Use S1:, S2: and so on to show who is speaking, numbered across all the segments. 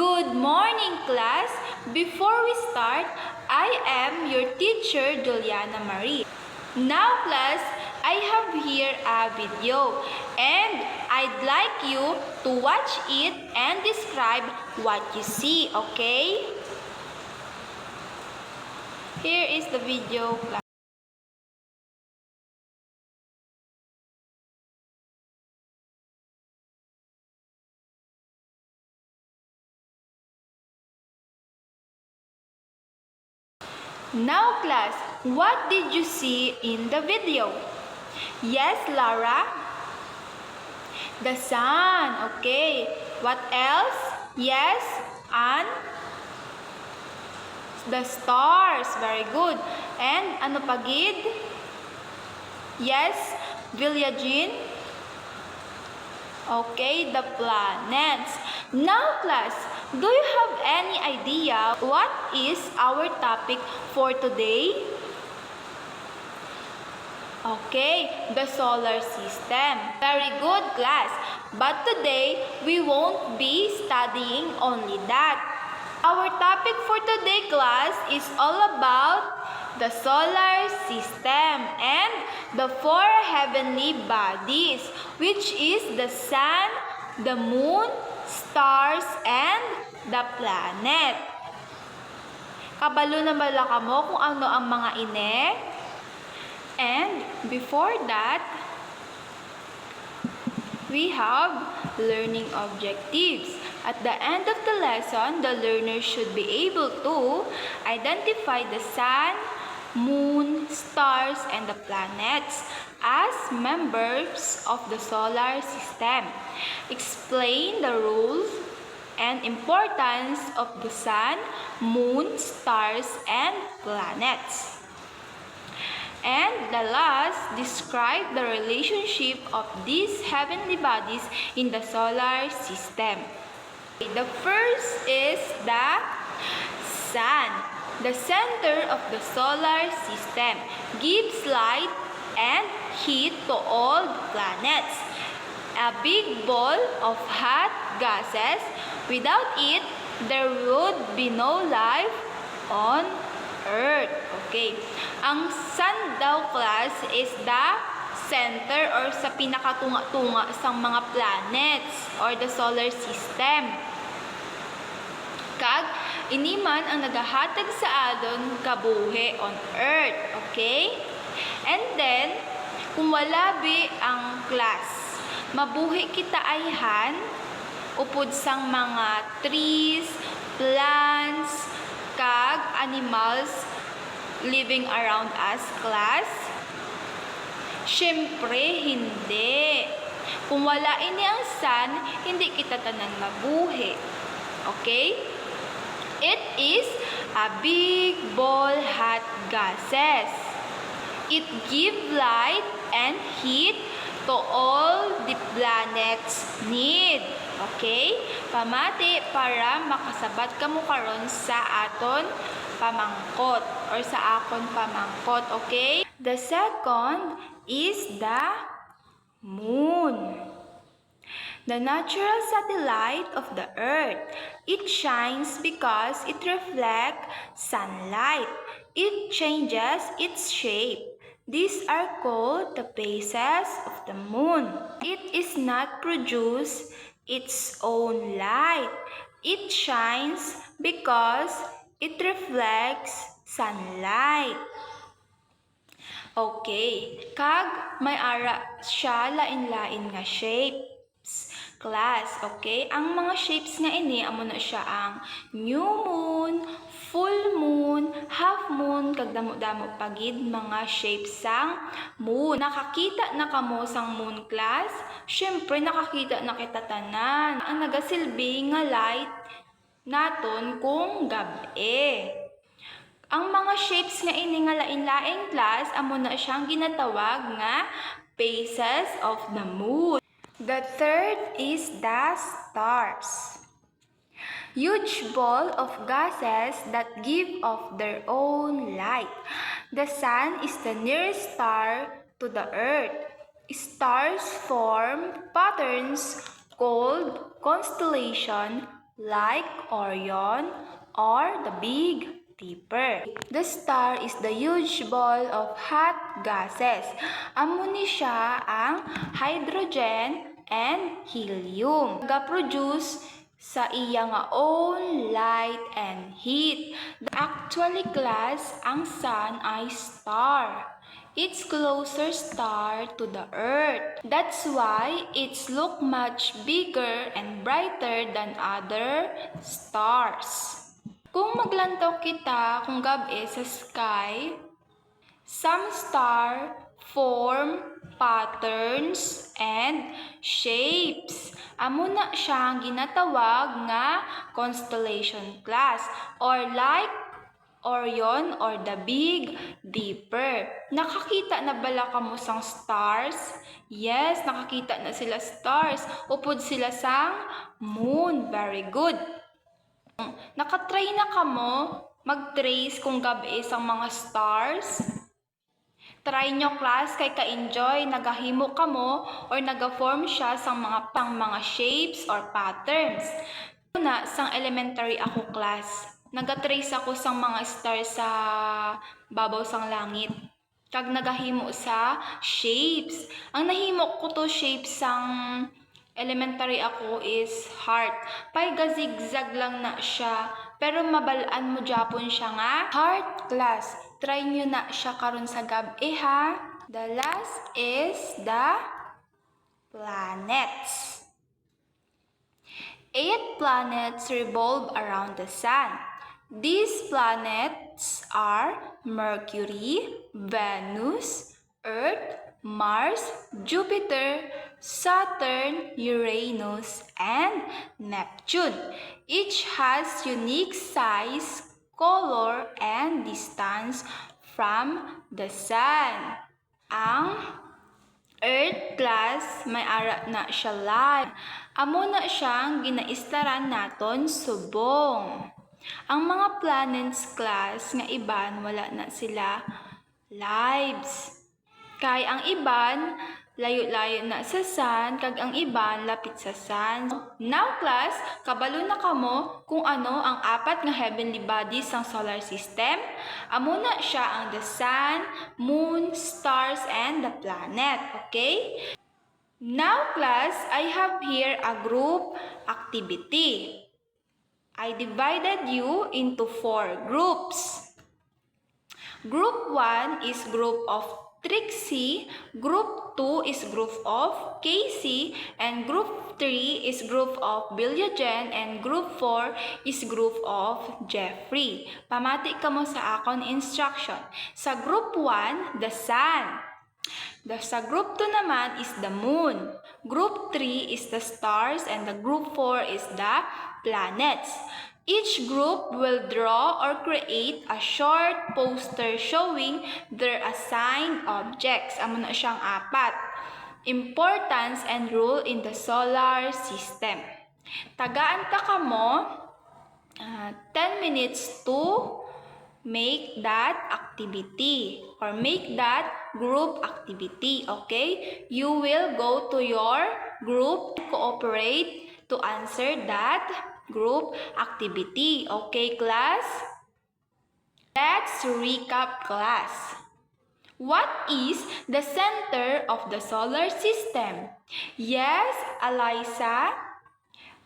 S1: Good morning, class! Before we start, I am your teacher, Juliana Marie. Now, class, I have here a video and I'd like you to watch it and describe what you see, okay? Here is the video, class. Now, class, what did you see in the video? Yes, Lara? The sun, okay. What else? Yes, and the stars, very good. And ano pa gid? Yes, Villagin. Okay, the planets. Now, class, do you have any idea what is our topic for today? Okay, the solar system. Very good, class. But today, we won't be studying only that. Our topic for today, class, is all about the solar system and the four heavenly bodies, which is the sun, the moon, stars, and the planet. Kabalo na bala ka mo kung ano ang mga ine? And before that, we have learning objectives. At the end of the lesson, the learner should be able to identify the sun, moon, stars, and the planets as members of the solar system. Explain the rules and importance of the sun, moon, stars, and planets. And the last, describe the relationship of these heavenly bodies in the solar system. The first is the sun. The center of the solar system gives light and heat to all the planets. A big ball of hot gases. Without it, there would be no life on Earth. Okay. Ang sun daw, class, is the center or sa pinakatunga-tunga sa mga planets or the solar system. Kag iniman ang nagahatag sa adon kabuhi on Earth. Okay? And then, kung wala bi ang class, mabuhi kita ayhan upod sang mga trees, plants, kag animals living around us, class? Syempre, hindi. Kung wala ini ang sun, hindi kita tanan mabuhi. Okay? It is a big ball hot gases. It give light and heat to all the planets need. Okay? Pamati para makasabat ka mo karon sa aton pamangkot or sa akon pamangkot. Okay? The second is the moon. The natural satellite of the Earth. It shines because it reflects sunlight. It changes its shape. These are called the phases of the moon. It is not produce its own light. It shines because it reflects sunlight. Okay, kag may ara siya lain-lain nga shapes. Class, okay? Ang mga shapes nga ini, amo na siya ang new moon, full moon, half moon, kag damo-damo pagid mga shapes sang moon. Nakakita na kamo sang moon, class? Syempre nakakita na kita tanan. Ang nagasilbi nga light naton kung gabi. Ang mga shapes nga ini nga lain-lain, class, amo na siyang ginatawag nga phases of the moon. The third is the stars. Huge ball of gases that give off their own light. The sun is the nearest star to the earth. Stars form patterns called constellation like Orion or the Big Dipper. The star is the huge ball of hot gases. Amuni siya ang hydrogen and helium. Nag-produce sa iya nga own light and heat. Actually class, ang sun ay star. It's closer star to the earth. That's why it's look much bigger and brighter than other stars. Kung maglantaw kita kung gabi sa sky, some star form patterns and shapes. Amo na siyang ginatawag nga constellation class or like Orion or the Big Dipper. Nakakita na bala kamo sang stars? Yes, nakakita na sila stars. Upod sila sang moon. Very good. Nakatry na kamo mag-trace kung gabi sang mga stars? Try nyo class kay ka-enjoy, nagahimo kamo or naga-form siya sang mga shapes or patterns. Una, sang elementary ako class, nagatrace ako sang mga stars sa babaw sang langit. Kag nagahimo sa shapes. Ang nahimo ko to shapes sang elementary ako is heart. Pay ga-zigzag lang na siya. Pero mabalaan mo Japon siya nga heart class. Try nyo na siya karon sa gabi ha. The last is the planets. 8 planets revolve around the sun. These planets are Mercury, Venus, Earth, Mars, Jupiter, Saturn, Uranus, and Neptune. Each has unique size, color, and distance from the sun. Ang Earth class may ara na siya live. Amo na siyang ginaistaran naton subong. Ang mga planets class nga iban wala na sila lives. Kay ang iban layo-layo na sa sun, kag ang iban lapit sa sun. Now class, kabalo na kamo kung ano ang 4 nga heavenly bodies sang solar system. Amo na siya ang the sun, moon, stars, and the planet. Okay? Now class, I have here a group activity. I divided you into 4 groups. Group 1 is group of Trixie, Group 2 is group of Casey, and Group 3 is group of Billiagen, and Group 4 is group of Jeffrey. Pamati ka mo sa akon instruction. Sa Group 1, the sun. Sa Group 2 naman is the moon. Group 3 is the stars, and the Group 4 is the planets. Each group will draw or create a short poster showing their assigned objects. Amo na siyang 4. Importance and role in the solar system. Tagaan ta kamo 10 minutes to make that activity or make that group activity. Okay? You will go to your group, cooperate to answer that group activity. Okay, class? Let's recap, class. What is the center of the solar system? Yes, Eliza?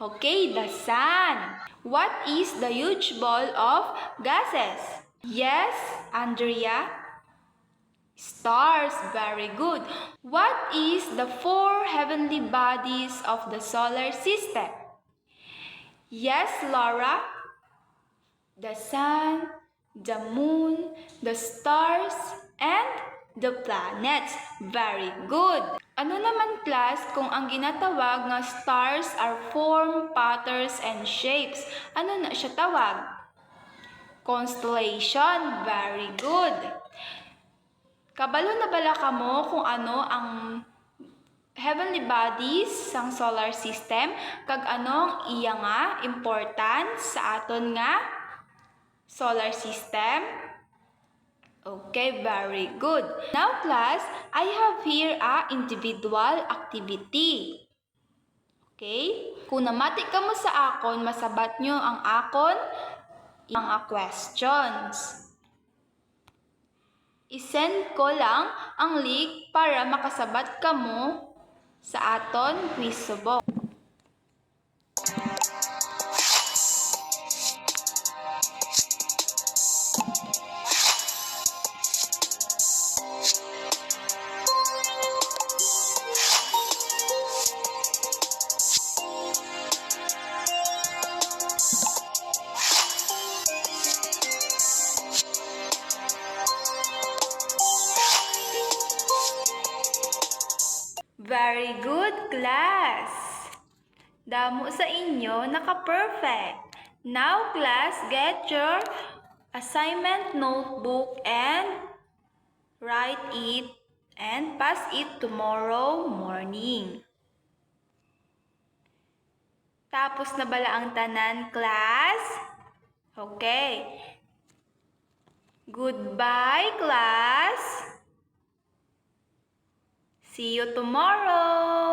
S1: Okay, the sun. What is the huge ball of gases? Yes, Andrea? Stars. Very good. What is the 4 heavenly bodies of the solar system? Yes, Laura. The sun, the moon, the stars, and the planets. Very good. Ano naman class kung ang ginatawag nga stars are form, patterns, and shapes? Ano na siya tawag? Constellation. Very good. Kabalo na bala kamo kung ano ang heavenly bodies sang solar system kag anong iya nga importance sa aton nga solar system? Okay, very good. Now class, I have here a individual activity. Okay? Kung namati ka mo sa akon, masabat nyo ang akon mga questions. I-send ko lang ang link para makasabat ka mo sa aton quiz subok. Very good, class! Damo sa inyo, naka-perfect. Now, class, get your assignment notebook and write it and pass it tomorrow morning. Tapos na bala ang tanan, class? Okay. Goodbye, class. See you tomorrow.